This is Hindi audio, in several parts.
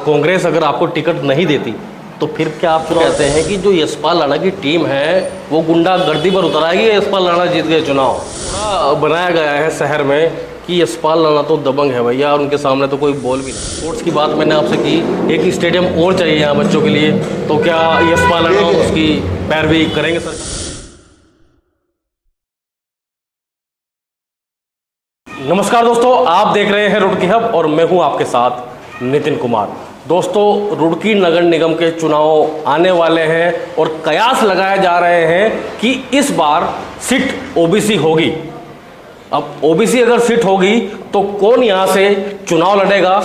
कांग्रेस अगर आपको टिकट नहीं देती तो फिर क्या आप कहते हैं कि जो यशपाल राणा की टीम है वो गुंडागर्दी पर उतर आएगी? यशपाल राणा जीत गए चुनाव, बनाया गया है शहर में कि यशपाल राणा तो दबंग है भैया और उनके सामने तो कोई बोल भी नहीं। स्पोर्ट्स की बात मैंने आपसे की, एक स्टेडियम और चाहिए यहाँ बच्चों के लिए, तो क्या यशपाल राणा उसकी पैरवी करेंगे सर? नमस्कार दोस्तों, आप देख रहे हैं रुड़की हब और मैं हूं आपके साथ नितिन कुमार। दोस्तों, रुड़की नगर निगम के चुनाव आने वाले हैं और कयास लगाए जा रहे हैं कि इस बार सीट ओबीसी होगी। अब ओबीसी अगर सीट होगी तो कौन यहाँ से चुनाव लड़ेगा,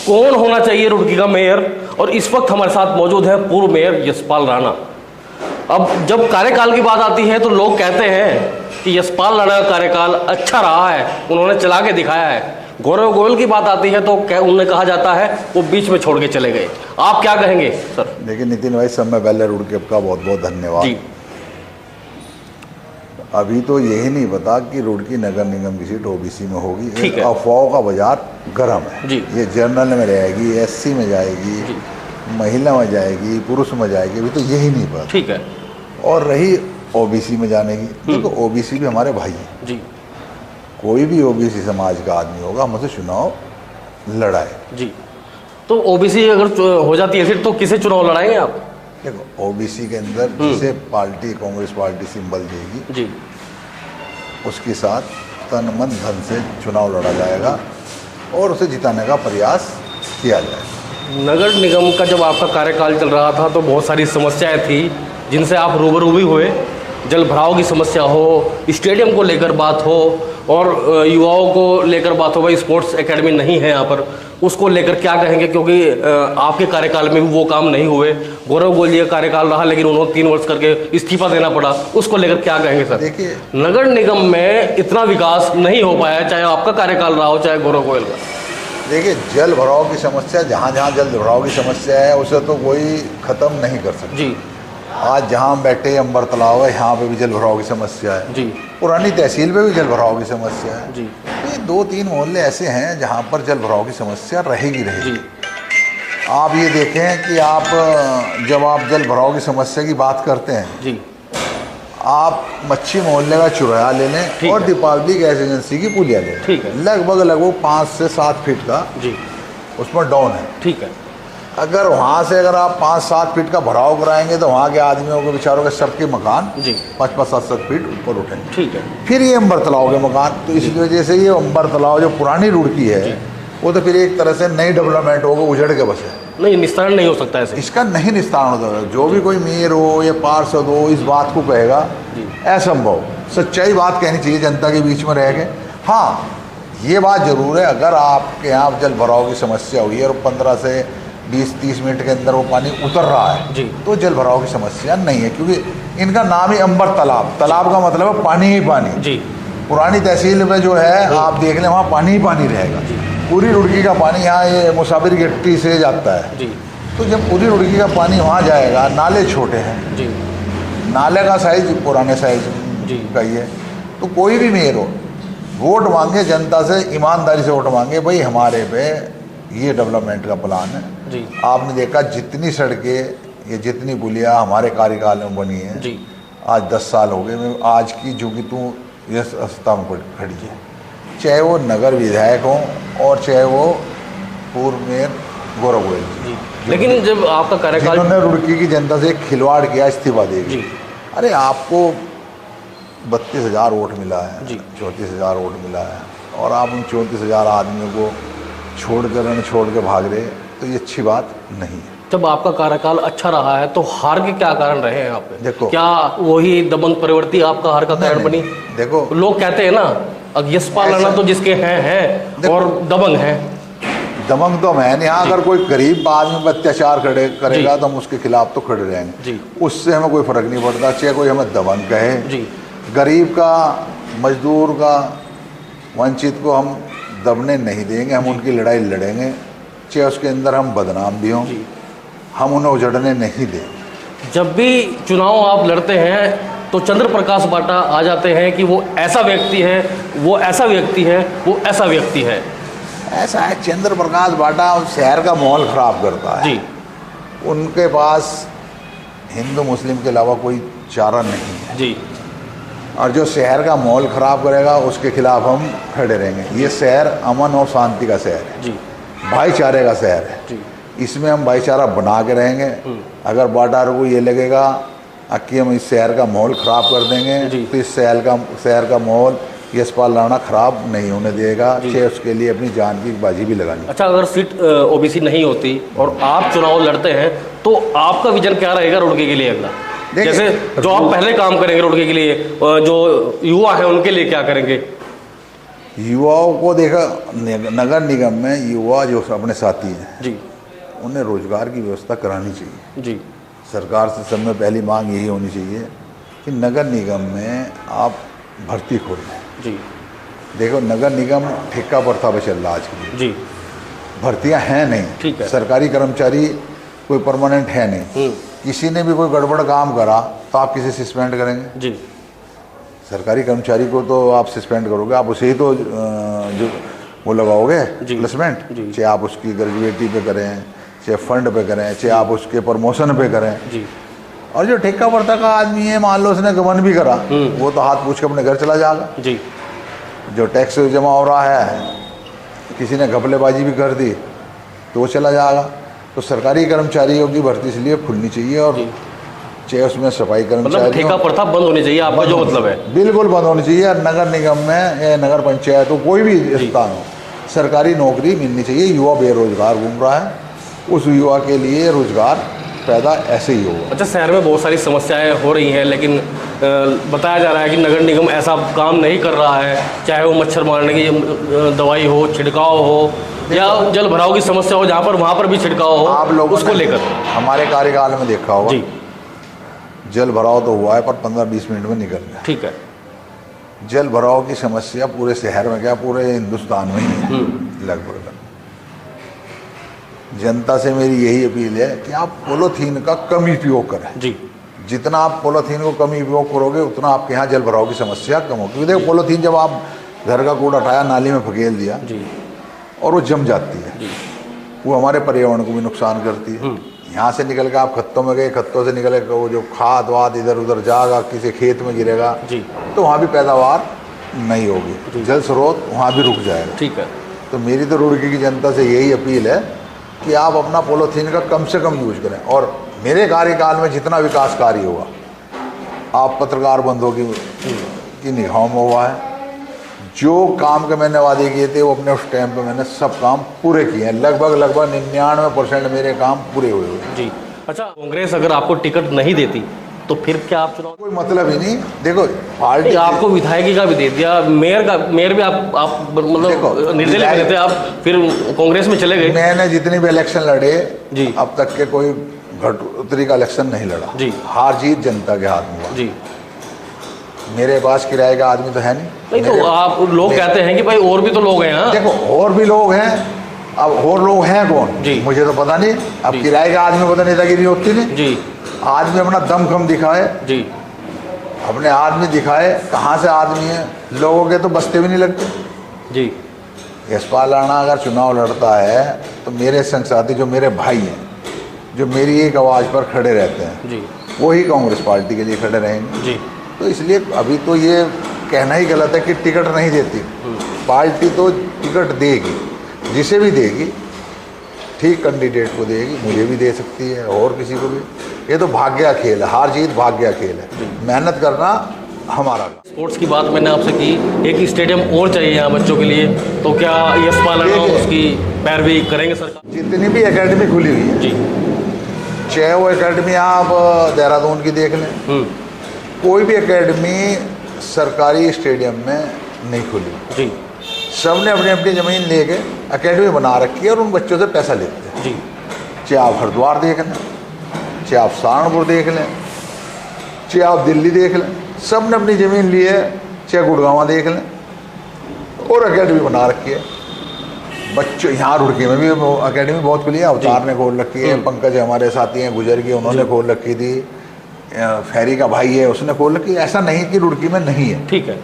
कौन होना चाहिए रुड़की का मेयर? और इस वक्त हमारे साथ मौजूद है पूर्व मेयर यशपाल राणा। अब जब कार्यकाल की बात आती है तो लोग कहते हैं कि यशपाल राणा का कार्यकाल अच्छा रहा है, उन्होंने चला के दिखाया है। गौरव गोयल की बात आती है तो उन्हें कहा जाता है वो बीच में छोड़ के चले गए। आप क्या कहेंगे सर? देखिए नितिन भाई, सब में पहले रुड़की हब का बहुत बहुत धन्यवाद जी। अभी तो यही नहीं पता कि रुड़की नगर निगम की सीट ओबीसी में होगी। एक अफवाहों का बाजार गर्म है जी। ये जनरल में रहेगी, एससी में जाएगी, महिला में जाएगी, पुरुष में जाएगी, अभी तो यही नहीं पता। ठीक है। और रही ओबीसी में जाने की, देखो ओबीसी भी हमारे भाई हैं जी। कोई भी ओबीसी समाज का आदमी होगा हमसे चुनाव लड़ाए जी। तो ओबीसी अगर हो जाती है फिर तो किसे चुनाव लड़ाएंगे आप? देखो ओबीसी के अंदर जिसे पार्टी कांग्रेस पार्टी सिंबल देगी जी, उसके साथ तन मन धन से चुनाव लड़ा जाएगा और उसे जिताने का प्रयास किया जाएगा। नगर निगम का जब आपका कार्यकाल चल रहा था तो बहुत सारी समस्याएं थी जिनसे आप रूबरू भी हुए। जल भराव की समस्या हो, स्टेडियम को लेकर बात हो और युवाओं को लेकर बात हो, भाई स्पोर्ट्स एकेडमी नहीं है यहाँ पर, उसको लेकर क्या कहेंगे? क्योंकि आपके कार्यकाल में भी वो काम नहीं हुए। गौरव गोयल जी का कार्यकाल रहा लेकिन उन्होंने 3 वर्ष करके इस्तीफा देना पड़ा, उसको लेकर क्या कहेंगे सर? देखिए, नगर निगम में इतना विकास नहीं हो पाया, चाहे आपका कार्यकाल रहा हो चाहे गौरव गोयल का। देखिए, जल भराव की समस्या, जहाँ जहाँ जल भराव की समस्या है उसे तो कोई ख़त्म नहीं कर सकता जी। आज जहाँ हम बैठे अंबर तालाब है, यहाँ पे भी जल भराव की समस्या है जी। पुरानी तहसील पे भी जल भराव की समस्या है जी। ये 2-3 मोहल्ले ऐसे हैं जहाँ पर जल भराव की समस्या रहेगी जी। आप ये देखें कि आप जब आप जल भराव की समस्या की बात करते हैं जी, आप मच्छी मोहल्ले का चुराया ले लें और दीपावली गैस एजेंसी की पुलिया ले लें, लगभग 5 से 7 फीट का जी उसमें डाउन है। ठीक है। अगर वहाँ से अगर आप 5-7 फीट का भराव कराएंगे तो वहाँ के आदमियों को बेचारों के सबके मकान 5-7 फीट ऊपर उठेंगे। ठीक है। फिर ये अंबर तालाब के मकान, तो इसकी वजह से ये अंबर तालाब जो पुरानी रुड़की है वो तो फिर एक तरह से नई डेवलपमेंट होगा, उजड़ के बस है। नहीं, निस्तारण नहीं हो सकता है इसका, नहीं निस्तारण होता है। जो भी कोई मेयर हो या पार्षद हो इस बात को कहेगा असंभव, सच्चाई बात कहनी चाहिए जनता के बीच में रह के। हाँ, ये बात जरूर है, अगर आपके यहाँ जल भराव की समस्या हुई है और 15 से 20-30 मिनट के अंदर वो पानी उतर रहा है जी, तो जल भराव की समस्या नहीं है, क्योंकि इनका नाम ही अंबर तालाब, तालाब का मतलब है पानी ही पानी जी। पुरानी तहसील में जो है आप देख लें वहाँ पानी ही पानी रहेगा। पूरी रुड़की का पानी यहाँ ये मुसाफिर गट्टी से जाता है जी। तो जब पूरी रुड़की का पानी वहाँ जाएगा, नाले छोटे हैं जी, नाले का साइज पुराने साइज का ही है, तो कोई भी मेयर हो वोट मांगे जनता से, ईमानदारी से वोट मांगे, भाई हमारे पे ये डेवलपमेंट का प्लान है जी। आपने देखा जितनी सड़कें ये जितनी पुलिया हमारे कार्यकाल में बनी है जी, आज 10 साल हो गए, मैं आज की जो कि तू ये अवस्था में खड़ी है, चाहे वो नगर विधायक हो और चाहे वो पूर्व मेयर गौरव गोयल जी। लेकिन जब आपका कार्यकाल, जिन्होंने रुड़की की जनता से खिलवाड़ किया, इस्तीफा देगी, अरे आपको 32,000 वोट मिला है, 34,000 वोट मिला है और आप उन 34,000 आदमियों को छोड़ के भाग रहे, तो ये अच्छी बात नहीं है। जब आपका कार्यकाल अच्छा रहा है तो हार के क्या कारण रहे हैं यहाँ पे? देखो, क्या वही दबंग प्रवृत्ति आपका हार का कारण बनी? देखो, लोग कहते हैं ना यशपाल राणा तो जिसके हैं और दबंग हैं। दबंग तो मैं नहीं, अगर कोई गरीब आदमी पर अत्याचार करेगा तो हम उसके खिलाफ तो खड़े रहेंगे, उससे हमें कोई फर्क नहीं पड़ता, चाहे कोई हमें दबंग कहे। गरीब का, मजदूर का, वंचित को हम दबने नहीं देंगे, हम उनकी लड़ाई लड़ेंगे, चाहे उसके अंदर हम बदनाम भी हों, हम उन्हें उजड़ने नहीं देंगे। जब भी चुनाव आप लड़ते हैं तो चंद्र प्रकाश बाटा आ जाते हैं कि वो ऐसा व्यक्ति है, वो ऐसा व्यक्ति है, वो ऐसा व्यक्ति है। ऐसा है, चंद्र प्रकाश बाटा शहर का माहौल खराब करता है जी। उनके पास हिंदू मुस्लिम के अलावा कोई चारा नहीं है जी। और जो शहर का माहौल खराब करेगा उसके खिलाफ हम खड़े रहेंगे। ये शहर अमन और शांति का शहर है जी। भाईचारे का शहर है जी। इसमें हम भाईचारा बना के रहेंगे। अगर बाटार को ये लगेगा कि हम इस शहर का माहौल खराब कर देंगे तो इस शहर का माहौल यशपाल राणा खराब नहीं होने देगा, चाहे उसके लिए अपनी जान की बाजी भी लगानी। अच्छा, अगर सीट ओबीसी नहीं होती और आप चुनाव लड़ते हैं तो आपका विजन क्या रहेगा रुड़की के लिए अगला? जैसे जो आप पहले काम करेंगे रुड़की के लिए, जो युवा है उनके लिए क्या करेंगे? युवाओं को देखा, नगर निगम में युवा जो अपने साथी हैं जी, उन्हें रोजगार की व्यवस्था करानी चाहिए जी। सरकार से सब में पहली मांग यही होनी चाहिए कि नगर निगम में आप भर्ती खोल लें। जी। देखो, नगर निगम ठेका प्रथा पे चल रहा आज के लिए। जी। भर्तियां हैं नहीं, ठीक है। सरकारी कर्मचारी कोई परमानेंट है नहीं। किसी ने भी कोई गड़बड़ काम करा तो आप किसे सस्पेंड करेंगे? जी। सरकारी कर्मचारी को तो आप सस्पेंड करोगे, आप उसे ही तो जो वो लगाओगे प्लेसमेंट, चाहे आप उसकी ग्रेजुएटी पे करें, चाहे फंड पे करें, चाहे आप उसके प्रमोशन पे करें। जी। और जो ठेका प्रथा का आदमी है, मान लो उसने गबन भी करा, वो तो हाथ पूछ के अपने घर चला जाएगा। जी। जो टैक्स जमा हो रहा है, किसी ने घपलेबाजी भी कर दी तो वो चला जाएगा। तो सरकारी कर्मचारियों की भर्ती इसलिए खुलनी चाहिए और चाहे उसमें सफाई कर्मचारी, मतलब ठेका प्रथा बंद होनी चाहिए, आपका जो मतलब है? बिल्कुल बंद होनी चाहिए। नगर निगम में या नगर पंचायत हो, कोई भी स्थान हो, सरकारी नौकरी मिलनी चाहिए। युवा बेरोजगार घूम रहा है, उस युवा के लिए रोजगार पैदा ऐसे ही होगा। अच्छा, शहर में बहुत सारी समस्याएं हो रही हैं, लेकिन बताया जा रहा है कि नगर निगम ऐसा काम नहीं कर रहा है, चाहे वो मच्छर मारने की दवाई हो, छिड़काव हो, या जल भराव की समस्या हो, जहाँ पर वहाँ पर भी छिड़काव हो, आप लोगों उसको लेकर हमारे कार्यकाल में देखा होगा जी। जल भराव तो हुआ है पर 15-20 मिनट में निकल गया। ठीक है। जल भराव की समस्या पूरे शहर में क्या, पूरे हिंदुस्तान में ही है लगभग। जनता से मेरी यही अपील है कि आप पॉलीथीन का कम उपयोग करें जी। जितना आप पॉलीथीन को कम उपयोग करोगे उतना आपके यहाँ जल भराव की समस्या कम होगी। क्योंकि देखो, पॉलीथीन जब आप घर का कूड़ा उठाया, नाली में फकेल दिया जी, और वो जम जाती है जी। वो हमारे पर्यावरण को भी नुकसान करती है। यहाँ से निकल के आप खत्तों में गए, खत्तों से निकल के वो जो खाद वाद इधर उधर जाएगा, किसी खेत में गिरेगा जी, तो वहाँ भी पैदावार नहीं होगी, जल स्रोत वहाँ भी रुक जाएगा। ठीक है। तो मेरी तो रुड़की की जनता से यही अपील है कि आप अपना पॉलीथीन का कम से कम यूज करें। और मेरे कार्यकाल में जितना विकास कार्य हुआ, आप पत्रकार बंधुओं की निगाहों में हुआ है। जो काम के मैंने वादे किए थे वो अपने उस टाइम पे मैंने सब काम पूरे किए हैं। लगभग 99% मेरे काम पूरे हुए हैं जी। अच्छा, कांग्रेस अगर आपको टिकट नहीं देती तो फिर क्या आप चुनाव? कोई मतलब ही नहीं। देखो, पार्टी आपको विधायकी का भी दे दिया, मेयर भी आप मतलब निर्दलीय बने थे, आप फिर कांग्रेस में चले गए। मैंने जितनी भी इलेक्शन लड़े जी, अब तक के कोई घटोतरी का इलेक्शन नहीं लड़ा जी। हार जीत जनता के हाथ में हुआ जी। मेरे पास किराए का आदमी तो है नहीं। तो आप लोग कहते हैं कि भाई और भी तो लोग हैं। हाँ, देखो, और भी लोग हैं। अब और लोग हैं कौन जी, मुझे तो पता नहीं। अब किराए का आदमी पता नेतागिरी होती नहीं जी। आदमी अपना दम खम दिखाए जी, अपने आदमी दिखाए, कहाँ से आदमी है। लोगों के तो बस्ते भी नहीं लगते जी। यशपाल राणा अगर चुनाव लड़ता है तो मेरे संग साथी जो मेरे भाई हैं, जो मेरी एक आवाज़ पर खड़े रहते हैं जी, वही कांग्रेस पार्टी के लिए खड़े रहेंगे जी। तो इसलिए अभी तो ये कहना ही गलत है कि टिकट नहीं देती। पार्टी तो टिकट देगी, जिसे भी देगी ठीक कैंडिडेट को देगी। मुझे भी दे सकती है और किसी को भी। ये तो भाग्य का खेल है, हार जीत भाग्य का खेल है। मेहनत करना हमारा। स्पोर्ट्स की बात मैंने आपसे की, एक स्टेडियम और चाहिए यहाँ बच्चों के लिए, तो क्या यशपाल राणा उसकी पैरवी करेंगे सरकार? जितनी भी एकेडमी खुली हुई है जी, चाहे वो एकेडमी आप देहरादून की देख लें, कोई भी एकेडमी सरकारी स्टेडियम में नहीं खुली जी। सब ने अपनी अपनी ज़मीन लेके एकेडमी बना रखी है और उन बच्चों से पैसा लेते हैं जी। चाहे आप हरिद्वार देख लें, चाहे आप सहारनपुर देख लें, चाहे आप दिल्ली देख लें, सब ने अपनी ज़मीन ली है। चाहे गुड़गांव देख लें और एकेडमी बना रखी है। बच्चों यहाँ रुड़की में भी एकेडमी बहुत खुली है। अवतार ने खोल रखी है, पंकज हमारे साथी हैं गुजर के, उन्होंने खोल रखी थी, फेरी का भाई है उसने खोल रखी है। ऐसा नहीं कि रुड़की में नहीं है, ठीक है।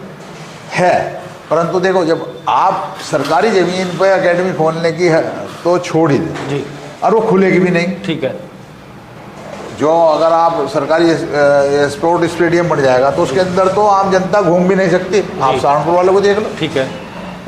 है परंतु देखो, जब आप सरकारी ज़मीन पे एकेडमी खोलने की है तो छोड़ ही दें जी, और वो खुलेगी भी नहीं। ठीक है। जो अगर आप सरकारी स्पोर्ट स्टेडियम बन जाएगा तो उसके अंदर तो आम जनता घूम भी नहीं सकती। आप सहारनपुर वालों को देख लो, ठीक है।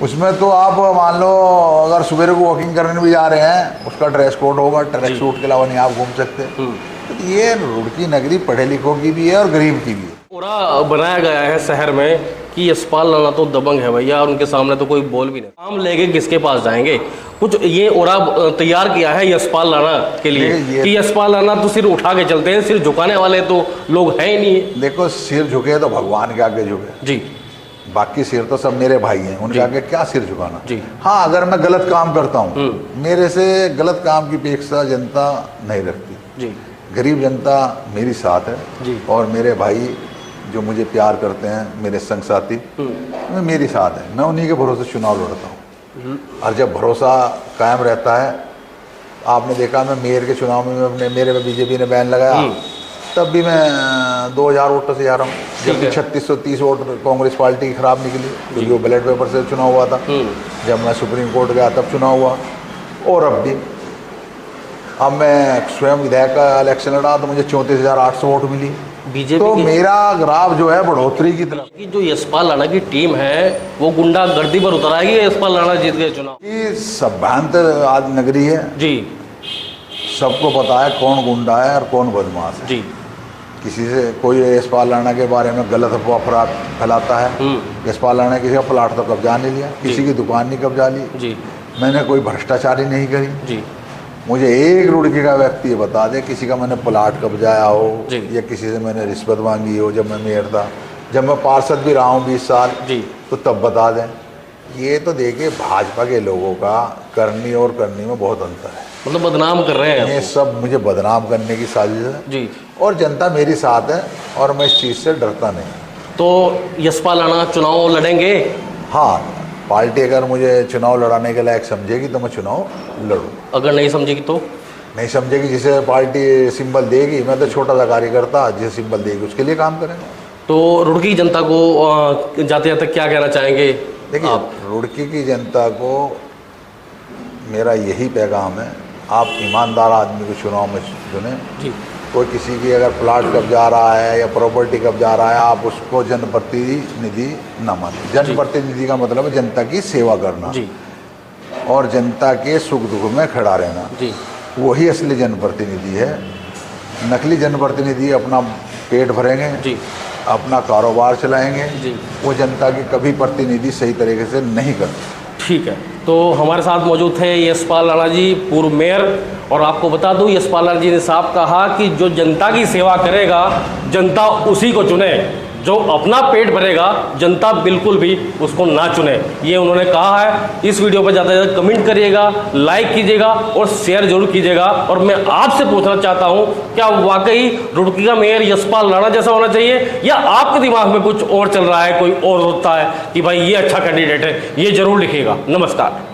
उसमें तो आप मान लो अगर सुबह को वॉकिंग करने भी जा रहे हैं, उसका ड्रेस कोड होगा, ट्रैक सूट के अलावा नहीं आप घूम सकते। तो ये रुड़की नगरी पढ़े लिखों की भी है और गरीब की भी है। पूरा बनाया गया है शहर में कि यशपाल राणा तो दबंग है भैया, और उनके सामने तो कोई बोल भी नहीं। काम लेके किसके पास जाएंगे? कुछ ये ओरा तैयार किया है यशपाल राणा के लिए कि यशपाल राणा तो सिर उठा के चलते हैं, सिर झुकाने वाले तो लोग हैं ही नहीं। देखो, सिर झुके तो भगवान के आगे झुके जी, बाकी सिर तो सब मेरे भाई हैं, उनके आगे क्या सिर झुकाना। जी हाँ, अगर मैं गलत काम करता हूँ, मेरे से गलत काम की अपेक्षा जनता नहीं रखती। जी, गरीब जनता मेरी साथ है जी, और मेरे भाई जो मुझे प्यार करते हैं, मेरे संग साथी मैं मेरी साथ है। मैं उन्हीं के भरोसे चुनाव लड़ता हूँ। और जब भरोसा कायम रहता है, आपने देखा मैं मेयर के चुनाव में अपने मेरे में बीजेपी ने बैन लगाया, तब भी मैं 2000 वोटों से जा रहा हूँ, जबकि 3630 वोट कांग्रेस पार्टी की खराब निकली क्योंकि वो बैलेट पेपर से चुनाव हुआ था। जब मैं सुप्रीम कोर्ट गया तब चुनाव हुआ, और अब भी। अब मैं स्वयं विधायक का इलेक्शन लड़ा तो मुझे 34,800 वोट मिली बीजेपी। तो मेरा ग्राफ जो है बढ़ोतरी की तरफ। कि जो यशपाल राणा की टीम है वो गुंडागर्दी पर उतर आएगी, यशपाल राणा जीत गए चुनाव। ये सभ्रांत आज नगरी है जी, सबको पता है कौन गुंडा है और कौन बदमाश है। जी, किसी से कोई यशपाल राणा के बारे में गलत अफवाह फैलाता है। यशपाल राणा ने किसी का प्लाट तो कब्जा नहीं लिया, किसी की दुकान नहीं कब्जा ली, जी, मैंने कोई भ्रष्टाचारी नहीं करी। जी, मुझे एक रुड़की का व्यक्ति ये बता दे किसी का मैंने प्लाट कब्जाया हो या किसी से मैंने रिश्वत मांगी हो जब मैं मेयर था, जब मैं पार्षद भी रहा हूँ 20 साल, जी, तो तब बता दें। ये तो देखिए, भाजपा के लोगों का करनी और करनी में बहुत अंतर है। मतलब बदनाम कर रहे हैं ये सब मुझे बदनाम करने की साजिश है जी, और जनता मेरी साथ है और मैं इस चीज़ से डरता नहीं। तो यशपाल राणा चुनाव लड़ेंगे? हाँ, पार्टी अगर मुझे चुनाव लड़ाने के लायक समझेगी तो मैं चुनाव लड़ूँ। अगर नहीं समझेगी तो? नहीं समझेगी, जिसे पार्टी सिंबल देगी, मैं तो छोटा सा कार्यकर्ता, जिसे सिंबल देगी उसके लिए काम करेंगे। तो रुड़की जनता को जाते जाते क्या कहना चाहेंगे? देखिए, रुड़की की जनता को मेरा यही पैगाम है, आप ईमानदार आदमी को चुनाव में चुने। जी, कोई किसी की अगर प्लाट कब जा रहा है या प्रॉपर्टी कब जा रहा है, आप उसको जनप्रतिनिधि न माने। जनप्रतिनिधि का मतलब है जनता की सेवा करना जी, और जनता के सुख दुख में खड़ा रहना। जी, वही असली जनप्रतिनिधि है। नकली जनप्रतिनिधि अपना पेट भरेंगे जी, अपना कारोबार चलाएंगे जी, वो जनता की कभी प्रतिनिधि सही तरीके से नहीं करते। ठीक है, तो हमारे साथ मौजूद थे यशपाल राणा जी, पूर्व मेयर। और आपको बता दूं, यशपाल राणा जी ने साफ कहा कि जो जनता की सेवा करेगा जनता उसी को चुने, जो अपना पेट भरेगा जनता बिल्कुल भी उसको ना चुने, ये उन्होंने कहा है। इस वीडियो पर जाते जाते कमेंट करिएगा, लाइक कीजिएगा और शेयर जरूर कीजिएगा। और मैं आपसे पूछना चाहता हूं, क्या वाकई रुड़की का मेयर यशपाल राणा जैसा होना चाहिए, या आपके दिमाग में कुछ और चल रहा है, कोई और होता है कि भाई ये अच्छा कैंडिडेट है? ये जरूर लिखिएगा। नमस्कार।